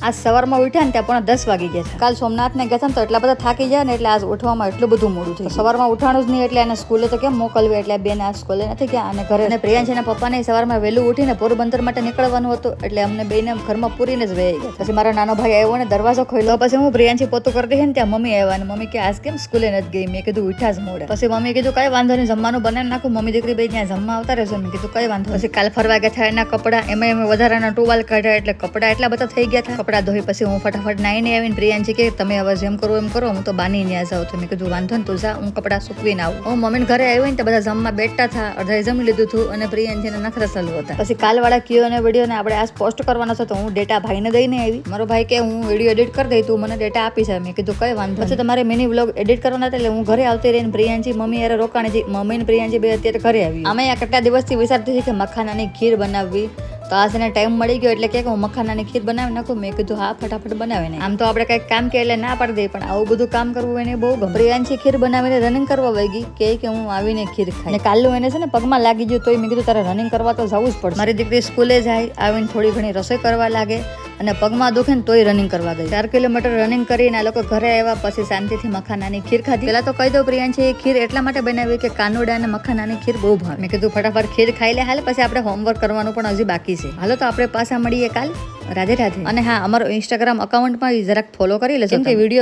આજ સવારમાં ઉઠ્યા ને ત્યાં પણ 10 વાગી ગયા છે. કાલ સોમનાથને ગયા હતા ને તો એટલા બધા થાકી જાય ને એટલે આજ ઉઠવામાં એટલું બધું મોડું થયું. સવારમાં ઉઠાણું જ નહીં એટલે એને સ્કૂલે તો કેમ મોકલવી એટલે બેન આ સ્કૂલે નથી ગયા અને ઘરે અને પ્રિયાંશીના પપ્પાને સવારમાં વહેલું ઉઠીને પોરબંદર માટે નીકળવાનું હતું એટલે અમને બેને ઘરમાં પૂરીને જ વહી ગયા. પછી મારો નાનો ભાઈ આવ્યો ને દરવાજો ખોલ્યો. પછી હું પ્રિયાંશી પોતું કરતી ને ત્યાં મમ્મી આવ્યા ને મમ્મી કે આજ કેમ સ્કૂલે નથી ગઈ. મેં કીધું ઉઠ્યા જ મોડે. પછી મમ્મી કીધું કઈ વાંધો નહીં જમવાનું બનાવી નાખું મમ્મી દીકરી બે ત્યાં જમવા આવતા રહેશે. મેં કીધું કઈ વાંધો. પછી કાલ ફરવા ગયા હતા એના કપડાં એમાં વધારાના ટુવાલ કાઢ્યા એટલે કપડાં એટલા બધા થઈ ગયા હતા. કપડાં ધોઈ પછી હું ફટાફટ નાઈને આવીને પ્રિયાંશી કે તમે હવે જેમ કરો એમ કરો હું તો બાની ત્યાં જાઉં. તો મેં કીધું વાંધો ને તું જા હું કપડાં સૂકવીને આવું. હું મમ્મીને ઘરે આવી ને તો બધા જમવા બેઠા હતા. અડધાએ જમી લીધું હતું અને પ્રિયાંશીને નખરા ચાલુ હતા. પછી કાલવાળા કયો અને વિડીયો ને આપણે આજ પોસ્ટ કરવાનો છે તો હું ડેટા ભાઈને દઈને આવી. મારો ભાઈ કે હું વિડીયો એડિટ કરી દઈ તું મને ડેટા આપી છે. મેં કીધું કઈ વાંધો. પછી તમારે મિની વ્લોગ એડિટ કરવાના હતા એટલે હું ઘરે આવતી રહીને પ્રિયાંશી મમ્મી યારે રોકાણી હતી. મમ્મી ને પ્રિયાંશી બે અત્યારે ઘરે આવી. અમે આ કેટલા દિવસથી વિચારતી હતી કે મખાનાની ખીર બનાવવી તો આજ એને ટાઈમ મળી ગયો એટલે કે હું મખાનાની ખીર બનાવી નાખું. મેં કીધું હા ફટાફટ બનાવે ને. આમ તો આપણે કંઈક કામ કે એટલે ના પાડી દઈએ પણ આવું બધું કામ કરવું એને બહુ ગમે. પ્રિયાંશી ખીર બનાવીને રનિંગ કરવા વહી ગઈ કે હું આવીને ખીર ખાઈ. અને કાલનું એને છે ને પગમાં લાગી ગયું તોય મેં કીધું તારે રનિંગ કરવા તો જવું જ પડશે. મારી દીકરી સ્કૂલે જાય આવીને થોડી ઘણી રસોઈ કરવા લાગે અને પગમાં દુખે ને તોય રનિંગ કરવા ગઈ. 4 કિલોમીટર રનિંગ કરીને આ લોકો ઘરે આવ્યા પછી શાંતિથી મખાનાની ખીર ખાધી. પેલા તો કહી દઉં પ્રિયાંશી ખીર એટલા માટે બનાવી કે કાનુડા અને મખાનાની ખીર બહુ ભાવે. મેં કીધું ફટાફટ ખીર ખાઈ લે હાલ પછી આપણે હોમવર્ક કરવાનું પણ હજી બાકી છે. હાલો તો આપણે પાછા મળીએ કાલ. રાધે રાધે. અને હા અમારો ઇન્સ્ટાગ્રામ અકાઉન્ટ પણ જરાક ફોલો કરી લેજો કે વિડીયો